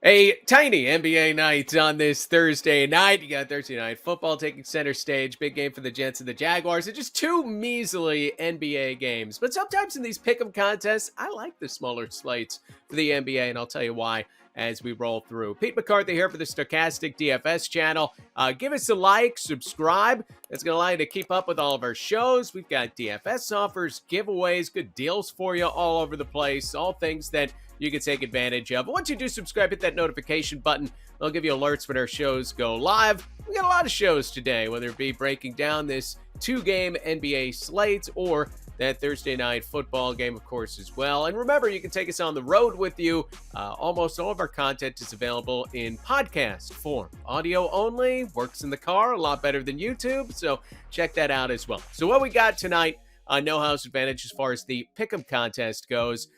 A tiny NBA night on this Thursday night. You got Thursday night football taking center stage. Big game for the Jets and the Jaguars. It's just two measly NBA games. But sometimes in these pick'em contests, I like the smaller slates for the NBA, and I'll tell you why as we roll through. Pete McCarthy here for the Stokastic DFS channel. Give us a like, subscribe. That's going to allow you to keep up with all of our shows. We've got DFS offers, giveaways, good deals for you all over the place. All things that you can take advantage of. But once you do subscribe, hit that notification button. They'll give you alerts when our shows go live. We got a lot of shows today, whether it be breaking down this two-game NBA slate or that Thursday night football game, of course, as well. And remember, you can take us on the road with you. Almost all of our content is available in podcast form. Audio only, works in the car, a lot better than YouTube, so check that out as well. So what we got tonight on No House Advantage as far as the Pick'em contest goes,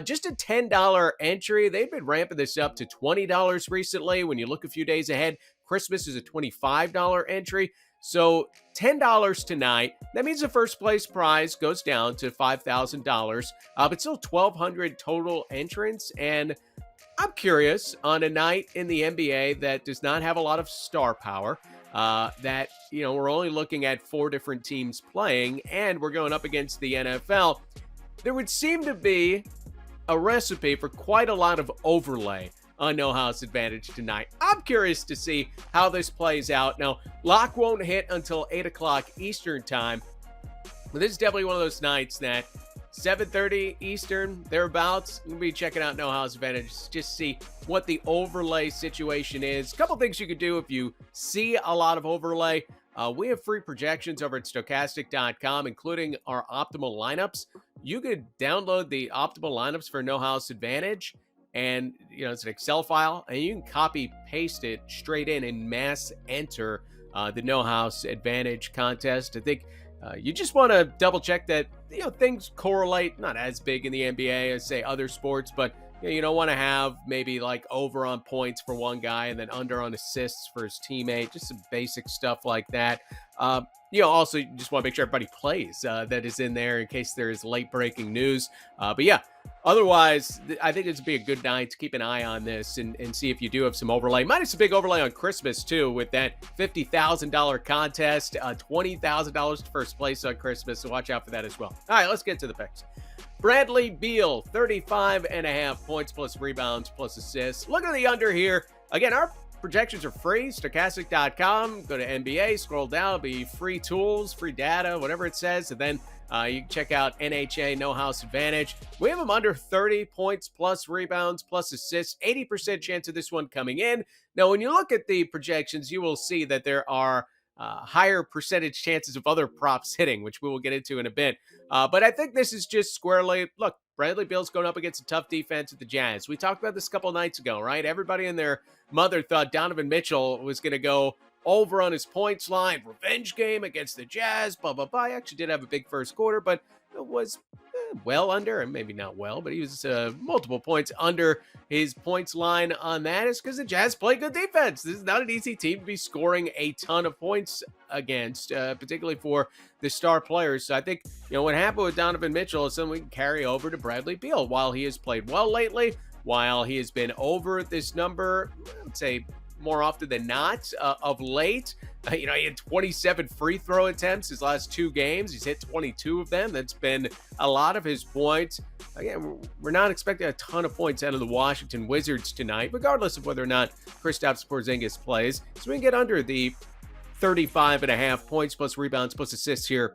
just a $10 entry. They've been ramping this up to $20 recently. When you look a few days ahead, Christmas is a $25 entry. So $10 tonight. That means the first place prize goes down to $5,000, but still 1,200 total entrants. And I'm curious, on a night in the NBA that does not have a lot of star power, that, we're only looking at 4 different teams playing, and we're going up against the NFL, there would seem to be a recipe for quite a lot of overlay on No House Advantage tonight. I'm curious to see how this plays out. Now, lock won't hit until 8 o'clock Eastern time, but this is definitely one of those nights that 7:30 Eastern, thereabouts, we'll be checking out No House Advantage, just see what the overlay situation is. A couple things you could do if you see a lot of overlay. We have free projections over at Stokastic.com, including our optimal lineups. You could download the optimal lineups for No House Advantage, and it's an Excel file, and you can copy paste it straight in and mass enter the No House Advantage contest. I think you just want to double check that things correlate, not as big in the NBA as say other sports, but you don't want to have maybe like over on points for one guy and then under on assists for his teammate, just some basic stuff like that. Also, you just want to make sure everybody plays that is in there in case there is late breaking news. But yeah, otherwise, I think it's be a good night to keep an eye on this and see if you do have some overlay. Minus a big overlay on Christmas, too, with that $50,000 contest, $20,000 to first place on Christmas. So watch out for that as well. All right, let's get to the picks. Bradley Beal, 35.5 points plus rebounds plus assists. Look at the under here. Again, our projections are free. Stokastic.com. Go to NBA, scroll down. It'll be free tools, free data, whatever it says. And then you can check out NHA, No House Advantage. We have them under 30 points plus rebounds plus assists. 80% chance of this one coming in. Now, when you look at the projections, you will see that there are higher percentage chances of other props hitting, which we will get into in a bit. But I think this is just squarely, look, Bradley Beal's going up against a tough defense at the Jazz. We talked about this a couple nights ago, right? Everybody and their mother thought Donovan Mitchell was going to go over on his points line, revenge game against the Jazz, blah, blah, blah. He actually did have a big first quarter, but it was well under, and maybe not well, but he was multiple points under his points line on that. Is because the Jazz play good defense. This is not an easy team to be scoring a ton of points against, particularly for the star players. So I think, what happened with Donovan Mitchell is something we can carry over to Bradley Beal. While he has played well lately, while he has been over this number, I would say more often than not of late. He had 27 free throw attempts his last 2 games. He's hit 22 of them. That's been a lot of his points. Again, we're not expecting a ton of points out of the Washington Wizards tonight, regardless of whether or not Kristaps Porzingis plays. So we can get under the 35.5 points plus rebounds plus assists here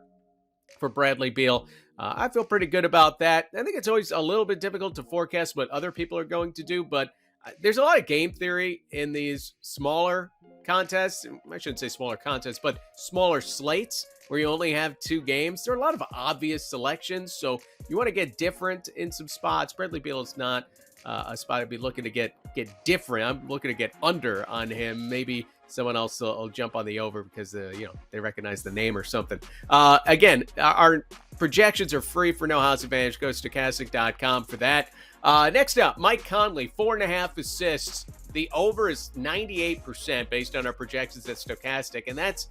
for Bradley Beal. I feel pretty good about that. I think it's always a little bit difficult to forecast what other people are going to do, but there's a lot of game theory in these smaller contests. I shouldn't say smaller contests, but smaller slates where you only have 2 games. There are a lot of obvious selections, so you want to get different in some spots. Bradley Beal is not a spot I'd be looking to get different. I'm looking to get under on him. Maybe someone else will jump on the over because they recognize the name or something. Again, our projections are free for No House Advantage. Go to Stokastic.com for that. Next up, Mike Conley, 4.5 assists. The over is 98% based on our projections at Stokastic, and that's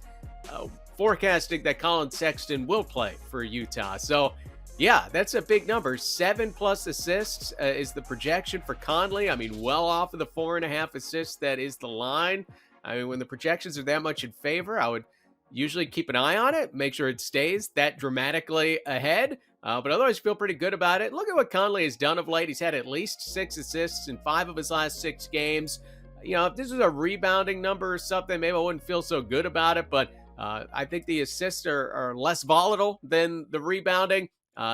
forecasting that Colin Sexton will play for Utah. So Yeah, that's a big number. 7+ assists is the projection for Conley. I mean, well off of the 4.5 assists that is the line. I mean, when the projections are that much in favor, I would usually keep an eye on it, make sure it stays that dramatically ahead. But otherwise, feel pretty good about it. Look at what Conley has done of late. He's had at least 6 assists in 5 of his last 6 games. If this was a rebounding number or something, maybe I wouldn't feel so good about it. But I think the assists are less volatile than the rebounding.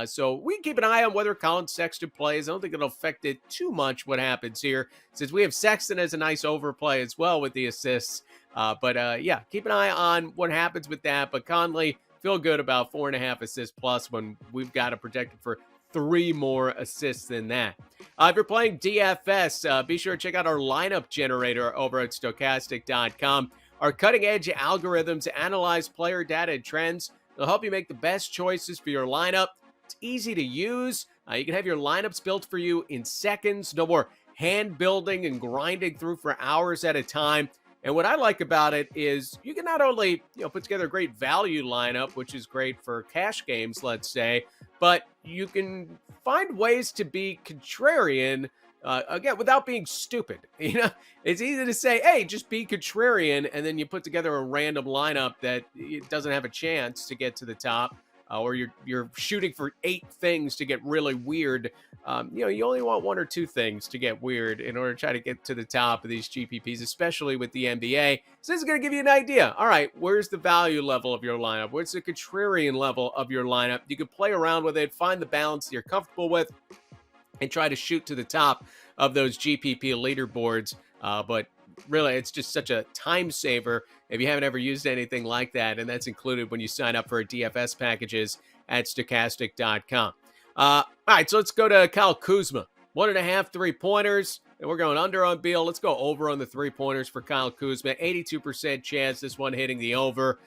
So we can keep an eye on whether Colin Sexton plays. I don't think it'll affect it too much what happens here, since we have Sexton as a nice overplay as well with the assists. But yeah, keep an eye on what happens with that. But Conley, feel good about 4.5 assists plus when we've got it projected for 3 more assists than that. If you're playing DFS, be sure to check out our lineup generator over at Stokastic.com. Our cutting-edge algorithms analyze player data and trends. They'll help you make the best choices for your lineup. It's easy to use. You can have your lineups built for you in seconds. No more hand building and grinding through for hours at a time. And what I like about it is you can not only put together a great value lineup, which is great for cash games, let's say, but you can find ways to be contrarian again without being stupid. It's easy to say, hey, just be contrarian, and then you put together a random lineup that it doesn't have a chance to get to the top. Or you're shooting for 8 things to get really weird. You only want 1 or 2 things to get weird in order to try to get to the top of these GPPs, especially with the NBA. So this is going to give you an idea. All right, where's the value level of your lineup? Where's the contrarian level of your lineup? You can play around with it, find the balance you're comfortable with, and try to shoot to the top of those GPP leaderboards. But really, it's just such a time saver if you haven't ever used anything like that, and that's included when you sign up for DFS packages at Stokastic.com. All right, so let's go to Kyle Kuzma. 1.5 3-pointers, and we're going under on Beal. Let's go over on the 3-pointers for Kyle Kuzma. 82% chance this one hitting the over.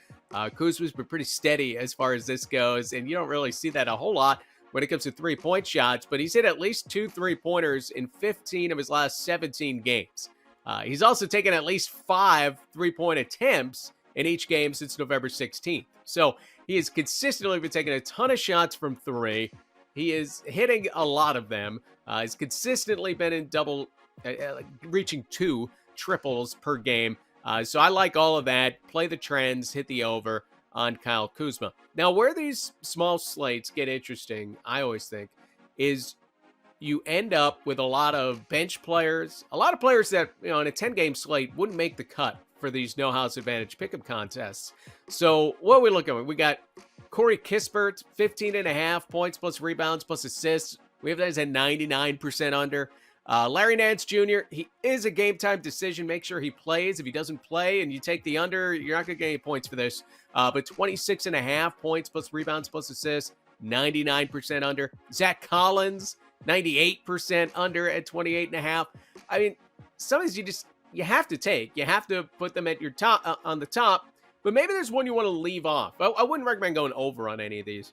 Kuzma's been pretty steady as far as this goes, and you don't really see that a whole lot when it comes to 3-point shots, but he's hit at least 2 3-pointers in 15 of his last 17 games. He's also taken at least 5 3-point attempts in each game since November 16th. So he has consistently been taking a ton of shots from 3. He is hitting a lot of them. He's consistently been in reaching 2 triples per game. So I like all of that. Play the trends, hit the over on Kyle Kuzma. Now, where these small slates get interesting, I always think, is you end up with a lot of bench players, a lot of players that, in a 10-game slate wouldn't make the cut for these no house advantage pick'em contests. So what are we looking at? We got Corey Kispert, 15.5 points plus rebounds plus assists. We have that as a 99% under. Larry Nance Jr., he is a game time decision. Make sure he plays. If he doesn't play and you take the under, you're not going to get any points for this. But 26.5 points plus rebounds plus assists, 99% under. Zach Collins, 98% under at 28.5. I mean, some of these you have to take. You have to put them at your top on the top. But maybe there's one you want to leave off. I wouldn't recommend going over on any of these.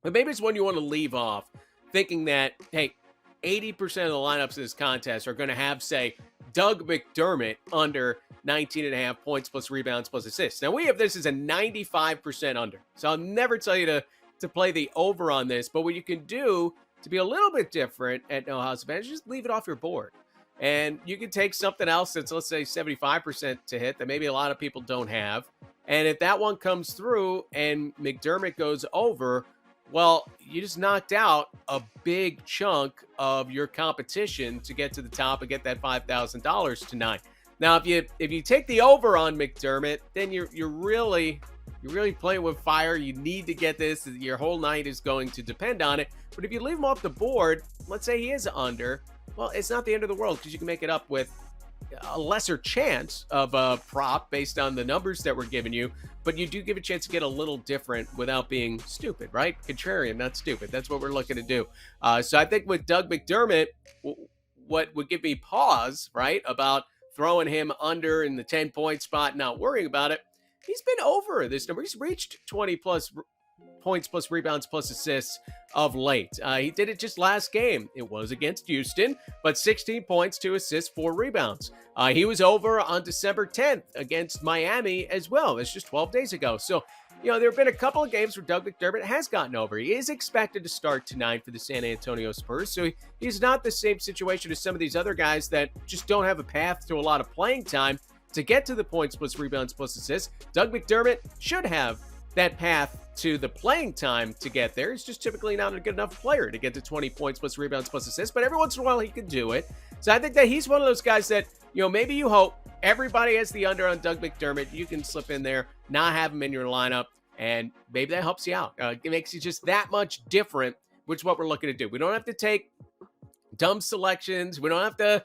But maybe it's one you want to leave off, thinking that, hey, 80% of the lineups in this contest are going to have, say, Doug McDermott under 19.5 points plus rebounds plus assists. Now, we have this as a 95% under. So I'll never tell you to play the over on this. But what you can do to be a little bit different at No House Advantage, just leave it off your board. And you can take something else that's, let's say, 75% to hit that maybe a lot of people don't have. And if that one comes through and McDermott goes over, well, you just knocked out a big chunk of your competition to get to the top and get that $5,000 tonight. Now, if you take the over on McDermott, then you're really playing with fire. You need to get this. Your whole night is going to depend on it. But if you leave him off the board, let's say he is under, well, it's not the end of the world because you can make it up with a lesser chance of a prop based on the numbers that we're giving you, but you do give a chance to get a little different without being stupid, right? Contrarian, not stupid. That's what we're looking to do. So I think with Doug McDermott, what would give me pause, right, about throwing him under in the 10-point spot, not worrying about it, he's been over this number. He's reached 20 plus points plus rebounds plus assists of late. He did it just last game. It was against Houston, but 16 points, 2 assists, 4 rebounds. He was over on December 10th against Miami as well. It's just 12 days ago. So there have been a couple of games where Doug McDermott has gotten over. He is expected to start tonight for the San Antonio Spurs, so he's not the same situation as some of these other guys that just don't have a path to a lot of playing time to get to the points plus rebounds plus assists. Doug McDermott should have that path to the playing time to get there. He's just typically not a good enough player to get to 20 points plus rebounds plus assists, but every once in a while he can do it. So I think that he's one of those guys that, maybe you hope everybody has the under on Doug McDermott. You can slip in there, not have him in your lineup, and maybe that helps you out. It makes you just that much different, which is what we're looking to do. We don't have to take dumb selections. We don't have to,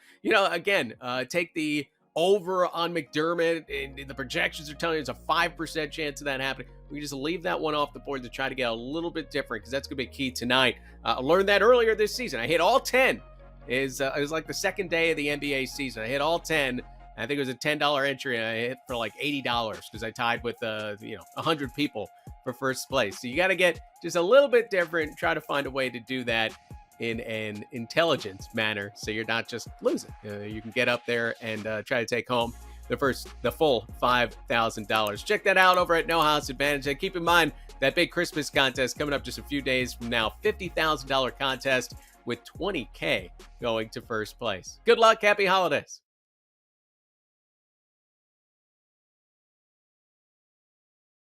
take the over on McDermott, and the projections are telling you there's a 5% chance of that happening. We just leave that one off the board to try to get a little bit different, because that's going to be key tonight. I learned that earlier this season. I hit all 10. It was like the second day of the NBA season. I hit all 10. I think it was a $10 entry, and I hit for like $80 because I tied with 100 people for first place. So you got to get just a little bit different, try to find a way to do that in an intelligent manner, so you're not just losing. You can get up there and try to take home the full $5,000. Check that out over at No House Advantage. And keep in mind that big Christmas contest coming up just a few days from now. $50,000 contest with $20K going to first place. Good luck. Happy holidays.